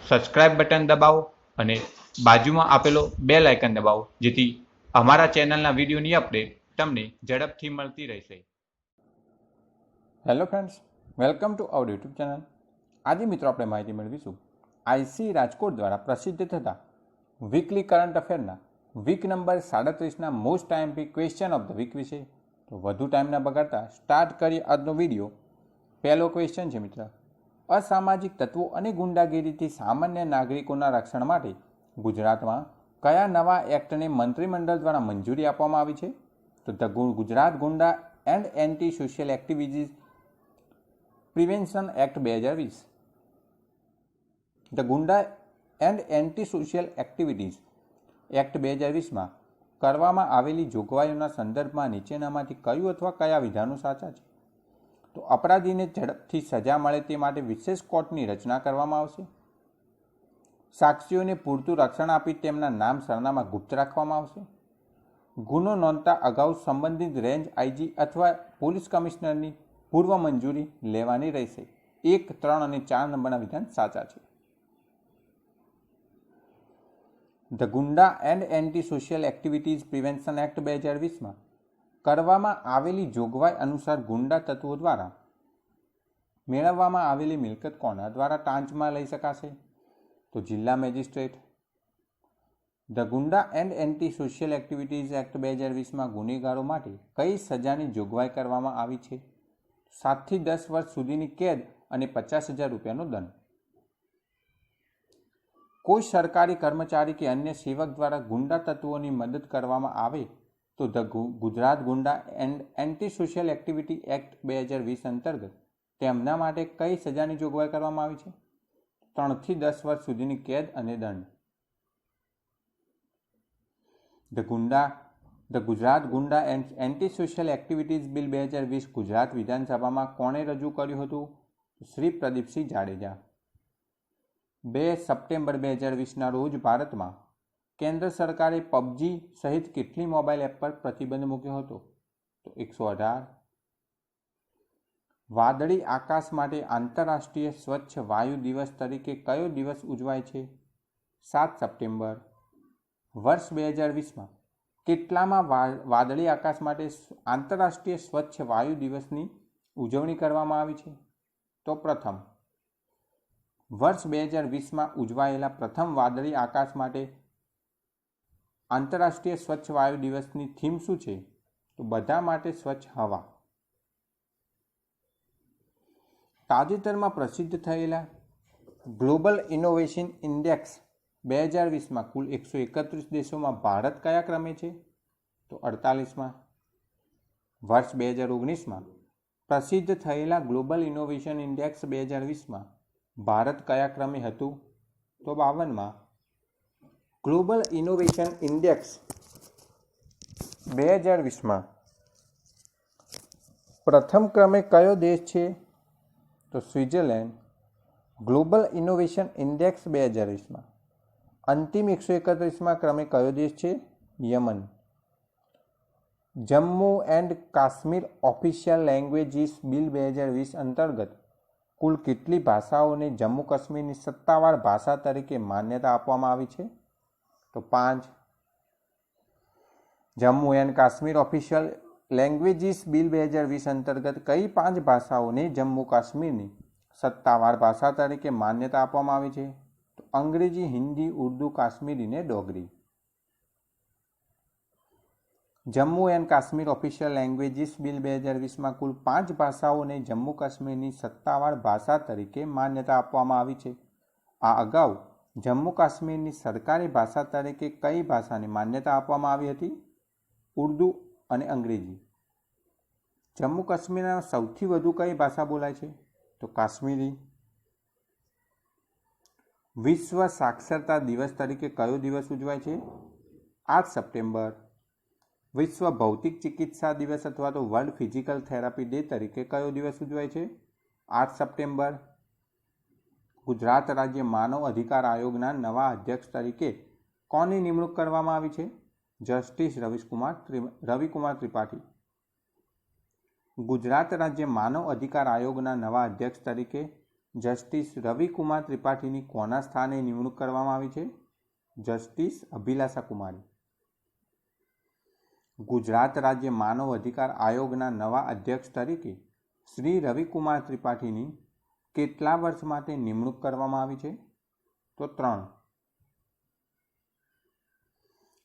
Subscribe button દબાવો અને બાજુમાં આપેલો બેલ આઇકન દબાવો, જેથી અમારા ચેનલના વિડીયોની અપડેટ તમને ઝડપથી મળતી રહેશે. Hello friends, welcome to our YouTube channel. આજે મિત્રો આપણે માહિતી મેળવીશું આઈસી રાજકોટ દ્વારા પ્રસિદ્ધ થતા વીકલી કરંટ અફેરના વીક નંબર 37ના most IMP question of the week વિશે. તો વધુ ટાઈમ ના બગાડતા સ્ટાર્ટ કરીએ આજનો વિડીયો. પહેલો ક્વેશ્ચન છે મિત્ર, અસામાજિક તત્વો અને ગુંડાગીરીથી સામાન્ય નાગરિકોના રક્ષણ માટે ગુજરાતમાં કયા નવા એક્ટને મંત્રીમંડળ દ્વારા મંજૂરી આપવામાં આવી છે? તો the Gujarat Gunda and anti social activities prevention act 2020. The Gunda and anti social activities act 2020માં કરવામાં આવેલી જોગવાઈઓના સંદર્ભમાં નીચેનામાંથી કયું અથવા કયા વિધાનો સાચા છે? તો અપરાધીને ઝડપથી સજા મળે તે માટે વિશેષ કોર્ટની રચના કરવામાં આવશે. સાક્ષીઓને પૂરતું રક્ષણ આપી તેમના નામ સરનામા ગુપ્ત રાખવામાં આવશે. ગુનો નોંધતા અગાઉ સંબંધિત રેન્જ આઈજી અથવા પોલીસ કમિશનરની પૂર્વ મંજૂરી લેવાની રહેશે. 1, 3 અને 4 નંબરના વિધાન સાચા છે. The Gunda and anti social activities prevention act 2020માં કરવામાં આવેલી જોગવાઈ અનુસાર ગુંડા તત્વો દ્વારા મેળવવામાં આવેલી મિલકત કોના દ્વારા ટાંચમાં લઈ શકાશે? તો જિલ્લા magistrate. The Gunda and anti social activities act 2020માં ગુનેગારો માટે કઈ સજાની જોગવાઈ કરવામાં આવી છે? 7 થી 10 વર્ષ સુધીની કેદ અને 50,000 રૂપિયાનો દંડ. કોઈ સરકારી કર્મચારી કે અન્ય સેવક દ્વારા ગુંડા તત્વોની મદદ કરવામાં આવે તો the Gujarat Gunda and anti social activity act 2020 અંતર્ગત તેમના માટે કઈ સજાની જોગવાઈ કરવામાં આવી છે? 3 થી 10 વર્ષ સુધીની કેદ અને દંડ. The Gujarat Gunda and anti social activities bill 2020 Gujarat વિધાનસભામાં કોણે રજૂ કર્યું હતું? શ્રી પ્રદીપસિંહ જાડેજા. 2 સપ્ટેમ્બર 2020ના રોજ ભારતમાં કેન્દ્ર સરકારે પબજી સહિત કેટલી મોબાઈલ એપ પર પ્રતિબંધ મૂક્યો હતો? તો 118. વાદળી આકાશ માટે આંતરરાષ્ટ્રીય સ્વચ્છ વાયુ દિવસ તરીકે કયો દિવસ ઉજવાય છે? 7 સપ્ટેમ્બર. વર્ષ 2020માં કેટલામાં વાદળી આકાશ માટે આંતરરાષ્ટ્રીય સ્વચ્છ વાયુ દિવસની ઉજવણી કરવામાં આવી છે? તો પ્રથમ. વર્ષ 2020માં ઉજવાયેલા પ્રથમ વાદળી આકાશ માટે આંતરરાષ્ટ્રીય સ્વચ્છ વાયુ દિવસની થીમ શું છે? તો બધા માટે સ્વચ્છ હવા. તાજેતરમાં પ્રસિદ્ધ થયેલા ગ્લોબલ ઇનોવેશન ઇન્ડેક્સ 2020માં કુલ 131 દેશોમાં ભારત કયા ક્રમે છે? તો 48માં. વર્ષ 2019માં પ્રસિદ્ધ થયેલા ગ્લોબલ ઇનોવેશન ઇન્ડેક્સ 2020માં ભારત કયા ક્રમે હતું? તો 52માં. ગ્લોબલ ઇનોવેશન ઇન્ડેક્સ 2020માં પ્રથમ ક્રમે કયો દેશ છે? તો સ્વિટ્ઝરલેન્ડ. ગ્લોબલ ઇનોવેશન ઇન્ડેક્સ 2020માં અંતિમ 131માં ક્રમે કયો દેશ છે? Yemen. Jammu and Kashmir official languages bill 2020 અંતર્ગત કુલ કેટલી ભાષાઓને જમ્મુ કાશ્મીરની સત્તાવાર ભાષા તરીકે માન્યતા આપવામાં આવી છે? તો 5. Jammu and Kashmir official languages bill 2020 અંતર્ગત કઈ 5 ભાષાઓને જમ્મુ કાશ્મીરની સત્તાવાર ભાષા તરીકે માન્યતા આપવામાં આવી છે? તો અંગ્રેજી, હિન્દી, ઉર્દુ, કાશ્મીરી ને Dogri. Jammu and Kashmir official languages bill 2020માં કુલ 5 ભાષાઓને જમ્મુ કાશ્મીરની સત્તાવાર ભાષા તરીકે માન્યતા આપવામાં આવી છે. આ અગાઉ જમ્મુ કાશ્મીરની સરકારી ભાષા તરીકે કઈ ભાષાને માન્યતા આપવામાં આવી હતી? ઉર્દુ અને અંગ્રેજી. જમ્મુ કાશ્મીરમાં સૌથી વધુ કઈ ભાષા બોલાય છે? તો કાશ્મીરી. વિશ્વ સાક્ષરતા દિવસ તરીકે કયો દિવસ ઉજવાય છે? 8 સપ્ટેમ્બર. વિશ્વ ભૌતિક ચિકિત્સા દિવસ અથવા તો વર્લ્ડ ફિઝિકલ થેરાપી ડે તરીકે કયો દિવસ ઉજવાય છે? 8 સપ્ટેમ્બર. ગુજરાત રાજ્ય માનવ અધિકાર આયોગના નવા અધ્યક્ષ તરીકે કોની નિમણૂક કરવામાં આવી છે? જસ્ટિસ રવિકુમાર ત્રિપાઠી. ગુજરાત રાજ્ય માનવ અધિકાર આયોગના નવા અધ્યક્ષ તરીકે જસ્ટિસ રવિકુમાર ત્રિપાઠીની કોના સ્થાને નિમણૂક કરવામાં આવી છે? જસ્ટિસ અભિલાષા કુમારી. ગુજરાત રાજ્ય માનવ અધિકાર આયોગના નવા અધ્યક્ષ તરીકે શ્રી રવિકુમાર ત્રિપાઠીની કેટલા વર્ષ માટે નિમણૂક કરવામાં આવી છે? તો 3.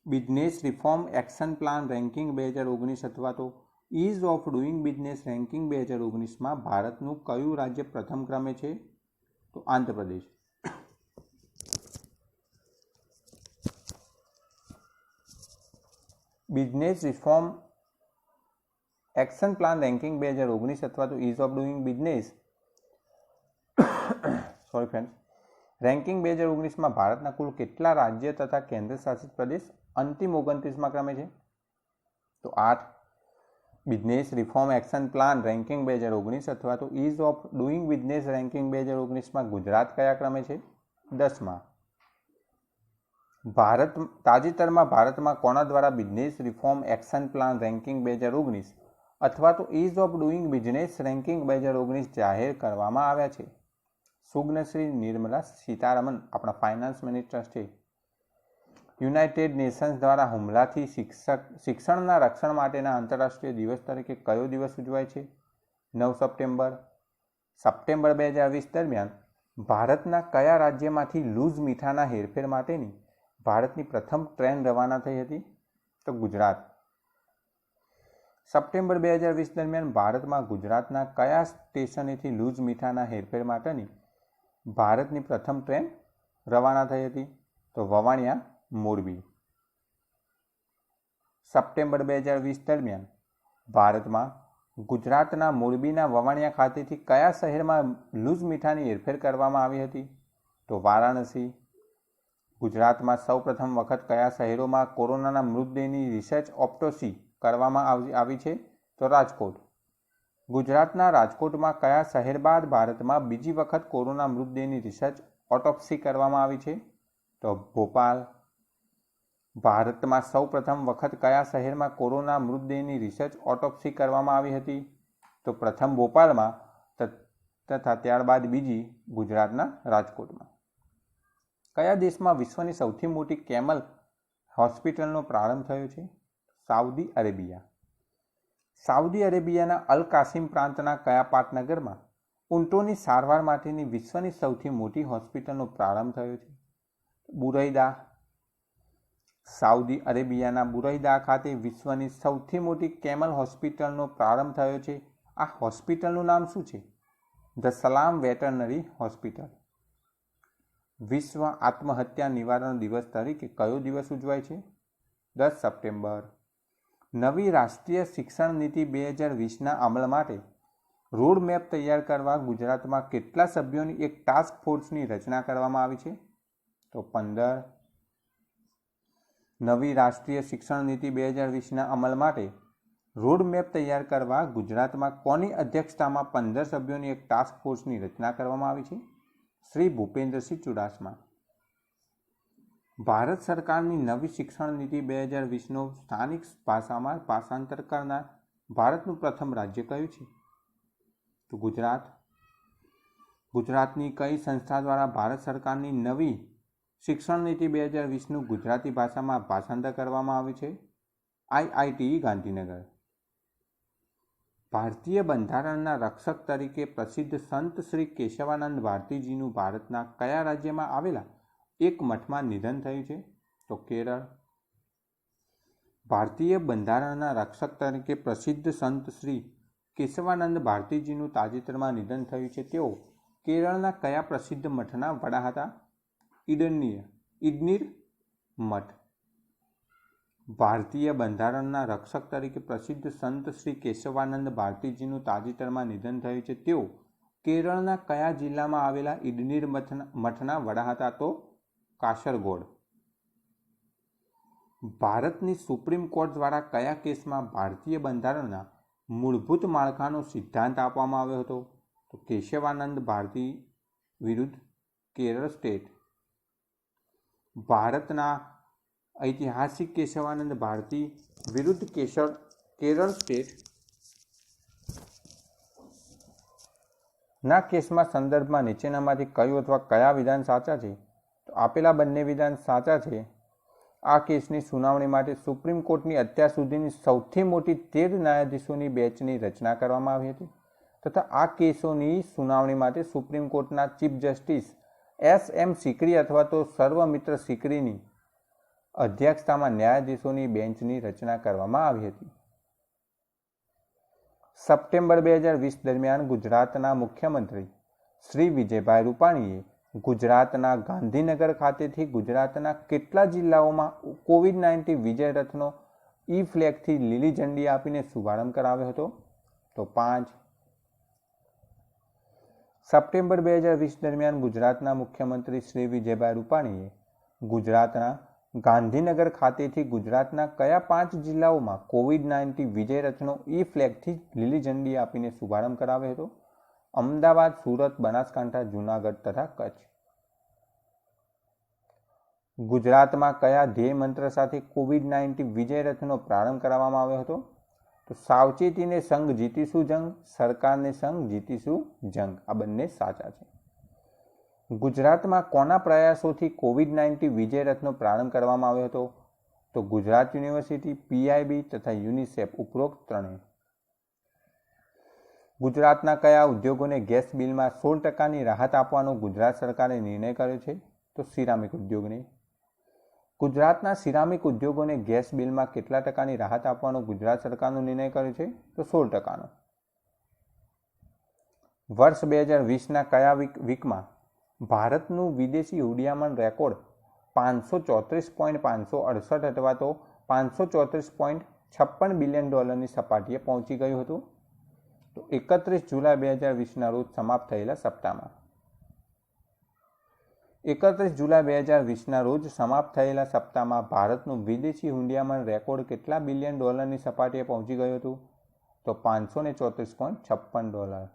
Business reform action plan ranking 2019 અથવા તો ease of doing business ranking 2019માં ભારતનું કયું રાજ્ય પ્રથમ ક્રમે છે? તો Andhra Pradesh. Business reform action plan ranking 2019 અથવા તો ease of doing business ranking 2019માં ભારતના કુલ કેટલા રાજ્ય તથા કેન્દ્ર શાસિત પ્રદેશ અંતિમ 29માં ક્રમે છે? તો 8. Business reform action plan ranking 2019 અથવા તો ease of doing business ranking 2019માં ગુજરાત કયા ક્રમે છે? 10માં. તાજેતરમાં ભારતમાં કોના દ્વારા business reform action plan ranking 2019 અથવા તો ease of doing business ranking 2019 જાહેર કરવામાં આવ્યા છે? સુજ્ઞશ્રી નિર્મલા સીતારમણ આપણા ફાઇનાન્સ મિનિસ્ટર છે. યુનાઇટેડ નેશન્સ દ્વારા હુમલાથી શિક્ષણના રક્ષણ માટેના આંતરરાષ્ટ્રીય દિવસ તરીકે કયો દિવસ ઉજવાય છે? 9 સપ્ટેમ્બર. સપ્ટેમ્બર 2020 દરમિયાન ભારતના કયા રાજ્યમાંથી લૂઝ મીઠાના હેરફેર માટેની ભારતની પ્રથમ ટ્રેન રવાના થઈ હતી? તો ગુજરાત. સપ્ટેમ્બર 2020 દરમિયાન ભારતમાં ગુજરાતના કયા સ્ટેશનેથી લૂઝ મીઠાના હેરફેર માટેની ભારતની પ્રથમ ટ્રેન રવાના થઈ હતી? તો વવાણિયા મોરબી. સપ્ટેમ્બર 2020 દરમિયાન ભારતમાં ગુજરાતના મોરબીના વવાણિયા ખાતેથી કયા શહેરમાં લૂઝ મીઠાની હેરફેર કરવામાં આવી હતી? તો વારાણસી. ગુજરાતમાં સૌપ્રથમ વખત કયા શહેરોમાં કોરોનાના મૃતદેહની રિસર્ચ ઓપ્ટોસી કરવામાં આવી છે? તો રાજકોટ. ગુજરાતના રાજકોટમાં કયા શહેર બાદ ભારતમાં બીજી વખત કોરોના મૃતદેહની રિસર્ચ ઓટોપ્સી કરવામાં આવી છે? તો ભોપાલ. ભારતમાં સૌપ્રથમ વખત કયા શહેરમાં કોરોના મૃતદેહની રિસર્ચ ઓટોપ્સી કરવામાં આવી હતી? તો પ્રથમ ભોપાલમાં તથા ત્યારબાદ બીજી ગુજરાતના રાજકોટમાં. કયા દેશમાં વિશ્વની સૌથી મોટી કેમલ હોસ્પિટલનો પ્રારંભ થયો છે? Saudi Arabia. સાઉદી અરેબિયાના અલ કાસિમ પ્રાંતના કયા પાટનગરમાં ઊંટોની સારવાર માટેની વિશ્વની સૌથી મોટી હોસ્પિટલનો પ્રારંભ થયો છે? બુરૈદા. સાઉદી અરેબિયાના બુરૈદા ખાતે વિશ્વની સૌથી મોટી કેમલ હોસ્પિટલનો પ્રારંભ થયો છે. આ હોસ્પિટલનું નામ શું છે? ધ સલામ વેટરનરી હોસ્પિટલ. વિશ્વ આત્મહત્યા નિવારણ દિવસ તરીકે કયો દિવસ ઉજવાય છે? 10 સપ્ટેમ્બર. નવી રાષ્ટ્રીય શિક્ષણ નીતિ 2020ના અમલ માટે રોડ મેપ તૈયાર કરવા ગુજરાતમાં કેટલા સભ્યોની એક ટાસ્ક ફોર્સની રચના કરવામાં આવી છે? તો 15. નવી રાષ્ટ્રીય શિક્ષણ નીતિ 2020ના અમલ માટે રોડ મેપ તૈયાર કરવા ગુજરાતમાં કોની અધ્યક્ષતામાં 15 સભ્યોની એક ટાસ્ક ફોર્સની રચના કરવામાં આવી છે? શ્રી ભૂપેન્દ્રસિંહ ચુડાસમા. ભારત સરકારની નવી શિક્ષણ નીતિ 2020નો સ્થાનિક ભાષામાં ભાષાંતર કરનાર ભારતનું પ્રથમ રાજ્ય કયું છે? તો ગુજરાત. ગુજરાતની કઈ સંસ્થા દ્વારા ભારત સરકારની નવી શિક્ષણ નીતિ 2020નું ગુજરાતી ભાષામાં ભાષાંતર કરવામાં આવ્યું છે? IIT ગાંધીનગર. ભારતીય બંધારણના રક્ષક તરીકે પ્રસિદ્ધ સંત શ્રી કેશવાનંદ ભારતીજીનું ભારતના કયા રાજ્યમાં આવેલા એક મઠમાં નિધન થયું છે? તો કેરળ. ભારતીય બંધારણના રક્ષક તરીકે પ્રસિદ્ધ સંત શ્રી કેશવાનંદ ભારતીજીનું તાજેતરમાં નિધન થયું છે. તેઓ કેરળના કયા પ્રસિદ્ધ મઠના વડા હતા? ઇડનીર મઠ. ભારતીય બંધારણના રક્ષક તરીકે પ્રસિદ્ધ સંત શ્રી કેશવાનંદ ભારતીજીનું તાજેતરમાં નિધન થયું છે. તેઓ કેરળના કયા જિલ્લામાં આવેલા ઇડનીર મઠના વડા હતા? તો કાસરગોડ. ભારતની સુપ્રીમ કોર્ટ દ્વારા કયા કેસમાં ભારતીય બંધારણના મૂળભૂત માળખાનો સિદ્ધાંત આપવામાં આવ્યો હતો? તો કેશવાનંદ ભારતી વિરુદ્ધ કેરળ સ્ટેટ. ભારતના ઐતિહાસિક કેશવાનંદ ભારતી વિરુદ્ધ કેરળ સ્ટેટ ના કેસમાં સંદર્ભમાં નીચેનામાંથી કયું અથવા કયા વિધાન સાચા છે? તો આપેલા બંને વિધાન સાચા છે. આ કેસની સુનાવણી માટે સુપ્રીમ કોર્ટની અત્યાર સુધીની સૌથી મોટી 13 ન્યાયાધીશોની બેન્ચની રચના કરવામાં આવી હતી તથા આ કેસોની સુનાવણી માટે સુપ્રીમ કોર્ટના ચીફ જસ્ટિસ S.M. સિકરી અથવા તો સર્વમિત્ર સિકરીની અધ્યક્ષતામાં ન્યાયાધીશોની બેન્ચની રચના કરવામાં આવી હતી. સપ્ટેમ્બર 2020 દરમિયાન ગુજરાતના મુખ્યમંત્રી શ્રી વિજયભાઈ રૂપાણીએ ગુજરાતના ગાંધીનગર ખાતેથી ગુજરાતના કેટલા જિલ્લાઓમાં COVID-19 વિજય રથનો ઈ-ફ્લેગથી લીલી ઝંડી આપીને શુભારંભ કરાવ્યો હતો? તો 5. સપ્ટેમ્બર 2020 દરમિયાન ગુજરાતના મુખ્યમંત્રી શ્રી વિજયભાઈ રૂપાણીએ ગુજરાતના ગાંધીનગર ખાતેથી ગુજરાતના કયા 5 જિલ્લાઓમાં COVID-19 વિજય રથનો ઈ-ફ્લેગથી લીલી ઝંડી આપીને શુભારંભ કરાવ્યો હતો? અમદાવાદ, સુરત, બનાસકાંઠા, જૂનાગઢ તથા કચ્છ. ગુજરાતમાં કયા ધ્યેય મંત્ર સાથે COVID-19 વિજય રથનો પ્રારંભ કરાવવામાં આવ્યો હતો? તો સાવચેતીને સંગ જીતીશું જંગ, સરકારને સંગ જીતીશું જંગ. આ બંને સાચા છે. ગુજરાતમાં કોના પ્રયાસોથી COVID-19 વિજય રથનો પ્રારંભ કરવામાં આવ્યો હતો? તો ગુજરાત યુનિવર્સિટી, PIB તથા યુનિસેફ ઉપરોક્ત ત્રણેય. ગુજરાતના કયા ઉદ્યોગોને ગેસ બિલમાં 16% રાહત આપવાનો ગુજરાત સરકારે નિર્ણય કર્યો છે? તો સિરામિક ઉદ્યોગને. ગુજરાતના સિરામિક ઉદ્યોગોને ગેસ બિલમાં કેટલા ટકાની રાહત આપવાનો ગુજરાત સરકારનો નિર્ણય કર્યો છે? તો 16%. વર્ષ 2020ના કયા વીકમાં ભારતનું વિદેશી હુંડિયામણ રેકોર્ડ 534.568 અથવા તો $534.56 બિલિયન સપાટીએ પહોંચી ગયું હતું? તો 31 જુલાઈ 2020ના રોજ સમાપ્ત થયેલા સપ્તાહમાં. 31 જુલાઈ 2020ના રોજ સમાપ્ત થયેલા સપ્તાહમાં ભારતનું વિદેશી હુંડિયામણ રેકોર્ડ કેટલા બિલિયન ડોલરની સપાટીએ પહોંચી ગયું હતું? તો $534.56.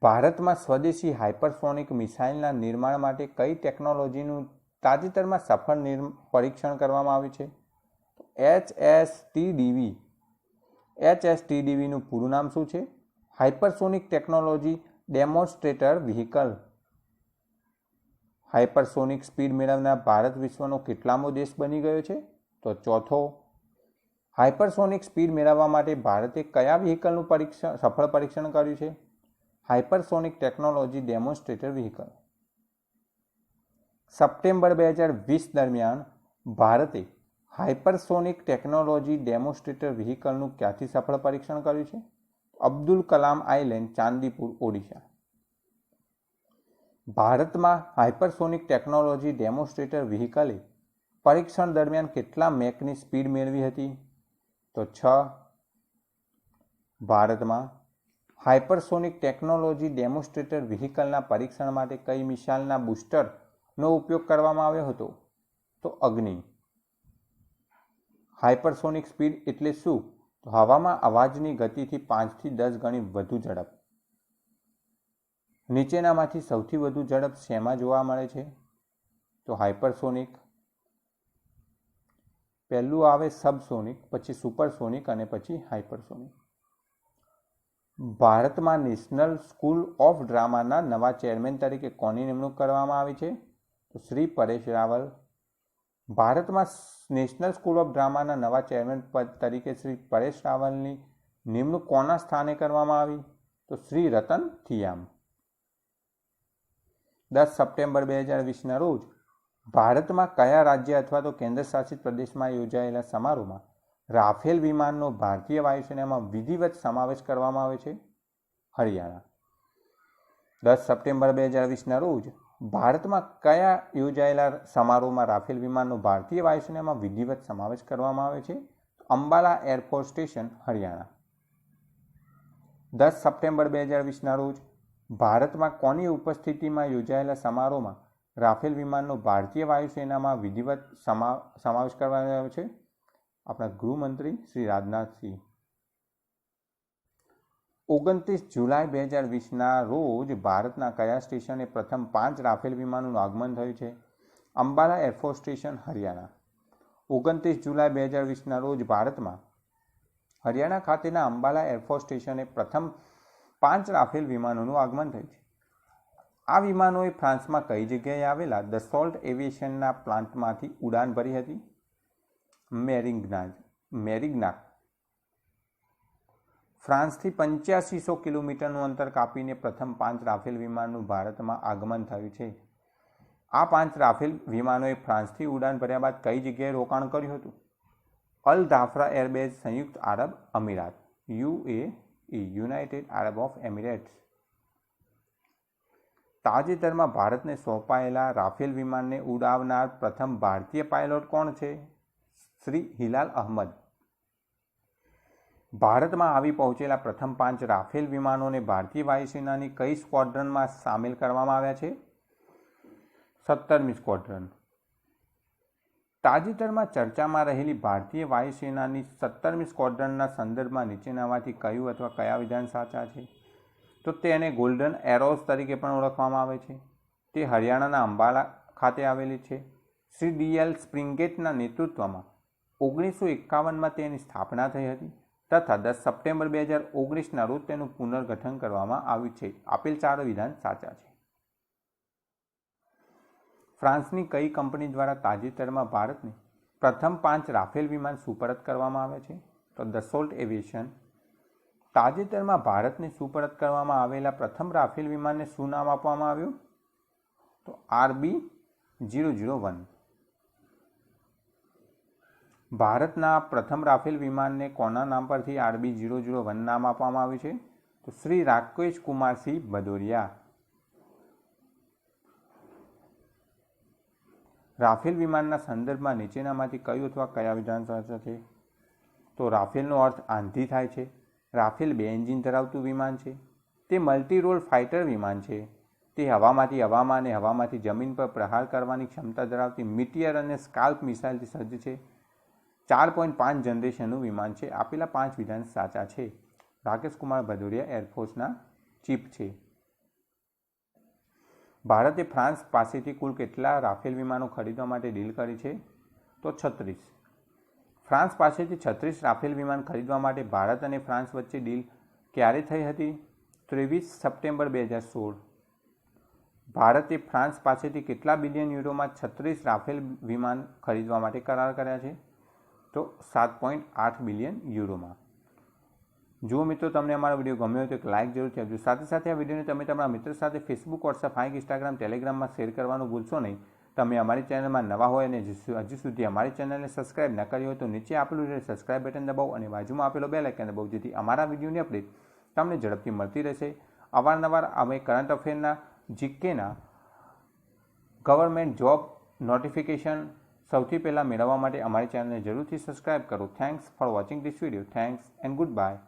ભારતમાં સ્વદેશી હાઇપરસોનિક મિસાઇલના નિર્માણ માટે કઈ ટેકનોલોજીનું તાજેતરમાં સફળ પરીક્ષણ કરવામાં આવ્યું છે? HSTDVનું પૂરું નામ શું છે? Hypersonic technology demonstrator vehicle. Hypersonic speed મેળવનાર ભારત વિશ્વનો કેટલામો દેશ બની ગયો છે? તો ચોથો. હાઇપરસોનિક સ્પીડ મેળવવા માટે ભારતે કયા વ્હીકલનું સફળ પરીક્ષણ કર્યું છે? Hypersonic technology demonstrator vehicle. September 2020 દરમિયાન ભારતે હાઇપરસોનિક ટેકનોલોજી ડેમોન્સ્ટ્રેટર વ્હીકલનું ક્યાંથી સફળ પરીક્ષણ કર્યું છે? અબ્દુલ કલામ આઇલેન્ડ, ચાંદીપુર, ઓડિશા. ભારતમાં હાઇપરસોનિક ટેકનોલોજી ડેમોન્સ્ટ્રેટર વ્હીકલે પરીક્ષણ દરમિયાન કેટલા મેકની સ્પીડ મેળવી હતી? તો 6. ભારતમાં હાઇપરસોનિક ટેકનોલોજી ડેમોન્સ્ટ્રેટર વ્હીકલના પરીક્ષણ માટે કઈ મિસાઇલના બૂસ્ટરનો ઉપયોગ કરવામાં આવ્યો હતો? તો અગ્નિ. હાઇપરસોનિક સ્પીડ એટલે શું? તો હવામાં અવાજની ગતિથી 5 થી 10 ગણી વધુ ઝડપ. નીચેનામાંથી સૌથી વધુ ઝડપ શેમાં જોવા મળે છે? તો હાઇપરસોનિક. પહેલું આવે સબસોનિક, પછી સુપરસોનિક અને પછી હાઇપરસોનિક. ભારતમાં નેશનલ સ્કૂલ ઓફ ડ્રામાના નવા ચેરમેન તરીકે કોની નિમણૂક કરવામાં આવી છે? તો શ્રી પરેશ રાવલ. ભારતમાં નેશનલ સ્કૂલ ઓફ ડ્રામાના નવા ચેરમેન પદ તરીકે શ્રી પરેશ રાવલની નિમણૂક કોના સ્થાને કરવામાં આવી? તો શ્રી રતન થિયામ. 10 સપ્ટેમ્બર 2020ના રોજ ભારતમાં કયા રાજ્ય અથવા તો કેન્દ્ર શાસિત પ્રદેશમાં યોજાયેલા સમારોહમાં રાફેલ વિમાનનો ભારતીય વાયુસેનામાં વિધિવત સમાવેશ કરવામાં આવે છે? હરિયાણા. 10 સપ્ટેમ્બર 2020ના રોજ ભારતમાં કયા યોજાયેલા સમારોહમાં રાફેલ વિમાનનો ભારતીય વાયુસેનામાં વિધિવત સમાવેશ કરવામાં આવે છે? Ambala air force station, Haryana. 10 September 2020ના રોજ ભારતમાં કોની ઉપસ્થિતિમાં યોજાયેલા સમારોહમાં રાફેલ વિમાનનો ભારતીય વાયુસેનામાં વિધિવત સમાવેશ કરવામાં આવ્યો છે? આપણા ગૃહમંત્રી શ્રી રાજનાથસિંહ. 29 જુલાઈ 2020ના રોજ ભારતના કયા સ્ટેશને પ્રથમ 5 રાફેલ વિમાનોનું આગમન થયું છે? Ambala air force station, Haryana. 29 જુલાઈ 2020ના રોજ ભારતમાં હરિયાણા ખાતેના અંબાલા એરફોર્સ સ્ટેશને પ્રથમ 5 રાફેલ વિમાનોનું આગમન થયું છે. આ વિમાનોએ ફ્રાન્સમાં કઈ જગ્યાએ આવેલા દસોલ્ટ એવિએશનના પ્લાન્ટમાંથી ઉડાન ભરી હતી? મેરિગ્નાક. ફ્રાન્સથી 8500 કિલોમીટરનું અંતર કાપીને પ્રથમ 5 રાફેલ વિમાનનું ભારતમાં આગમન થયું છે. આ 5 રાફેલ વિમાનોએ ફ્રાન્સથી ઉડાન ભર્યા બાદ કઈ જગ્યાએ રોકાણ કર્યું હતું? અલ ધાફરા એરબેઝ, સંયુક્ત આરબ અમીરાત, UAE, United Arab of Emirates. તાજેતરમાં ભારતને સોંપાયેલા રાફેલ વિમાનને ઉડાવનાર પ્રથમ ભારતીય પાયલોટ કોણ છે? શ્રી હિલાલ અહમદ. ભારતમાં આવી પહોંચેલા પ્રથમ 5 રાફેલ વિમાનોને ભારતીય વાયુસેનાની કઈ સ્ક્વોડ્રનમાં સામેલ કરવામાં આવ્યા છે? 17મી સ્ક્વોડ્રન. તાજેતરમાં ચર્ચામાં રહેલી ભારતીય વાયુસેનાની 17મી સ્ક્વોડ્રનના સંદર્ભમાં નીચેનામાંથી કયું અથવા કયા વિધાન સાચા છે? તો તેને ગોલ્ડન એરોઝ તરીકે પણ ઓળખવામાં આવે છે. તે હરિયાણાના અંબાલા ખાતે આવેલી છે. શ્રી DL સ્પ્રિંગેટના નેતૃત્વમાં 1951માં તેની સ્થાપના થઈ હતી તથા 10 સપ્ટેમ્બર 2019ના રોજ તેનું પુનર્ગઠન કરવામાં આવ્યું છે. આપેલ 4 વિધાન સાચા છે. ફ્રાન્સની કઈ કંપની દ્વારા તાજેતરમાં ભારતને પ્રથમ 5 રાફેલ વિમાન સુપરત કરવામાં આવ્યા છે? તો દસોલ્ટ એવિએશન. તાજેતરમાં ભારતને સુપરત કરવામાં આવેલા પ્રથમ રાફેલ વિમાનને શું નામ આપવામાં આવ્યું? તો RB001. ભારતના પ્રથમ રાફેલ વિમાનને કોના નામ પરથી RB001 નામ આપવામાં આવ્યું છે? તો શ્રી રાકેશ કુમારસિંહ ભદૌરિયા. રાફેલ વિમાનના સંદર્ભમાં નીચેનામાંથી કયું અથવા કયા વિધાન સાચા છે? તો રાફેલનો અર્થ આંધી થાય છે. રાફેલ 2 એન્જિન ધરાવતું વિમાન છે. તે મલ્ટી રોલ ફાઇટર વિમાન છે. તે હવામાંથી હવામાં અને હવામાંથી જમીન પર પ્રહાર કરવાની ક્ષમતા ધરાવતી મિટિયર અને સ્કાલ્પ મિસાઇલથી સજ્જ છે. 4.5 જનરેશનનું વિમાન છે. આપેલા 5 વિધાન સાચા છે. રાકેશ કુમાર ભદૌરિયા એરફોર્સના ચીફ છે. ભારતે ફ્રાન્સ પાસેથી કુલ કેટલા રાફેલ વિમાનો ખરીદવા માટે ડીલ કરી છે? તો 36. ફ્રાન્સ પાસેથી 36 રાફેલ વિમાન ખરીદવા માટે ભારત અને ફ્રાન્સ વચ્ચે ડીલ ક્યારે થઈ હતી? 23 સપ્ટેમ્બર 2016. ભારતે ફ્રાન્સ પાસેથી કેટલા બિલિયન યુરોમાં 36 રાફેલ વિમાન ખરીદવા માટે કરાર કર્યા છે? તો 7.8 બિલિયન યુરોમાં. જો મિત્રો તમને અમારો વિડીયો ગમ્યો હોય તો એક લાઇક જરૂરથી આપજો. સાથે સાથે આ વિડીયોને તમે તમારા મિત્રો સાથે ફેસબુક, વોટ્સઅપ, હાઈક, ઇન્સ્ટાગ્રામ, ટેલિગ્રામમાં શેર કરવાનું ભૂલશો નહીં. તમે અમારી ચેનલમાં નવા હોય અને હજુ સુધી અમારી ચેનલને સબસ્ક્રાઇબ ન કરી હોય તો નીચે આપેલું સબસ્ક્રાઇબ બટન દબાવો અને બાજુમાં આપેલો બેલ આઇકન દબાવો, જેથી અમારા વિડીયોની અપડેટ તમને ઝડપથી મળતી રહેશે. અવારનવાર અમે કરંટ અફેરના, જીકેના, ગવર્મેન્ટ જોબ નોટિફિકેશન સૌથી પહેલાં મેળવવા માટે અમારી ચેનલને જરૂરથી સબસ્ક્રાઇબ કરો. Thanks for watching this video. Thanks and good bye.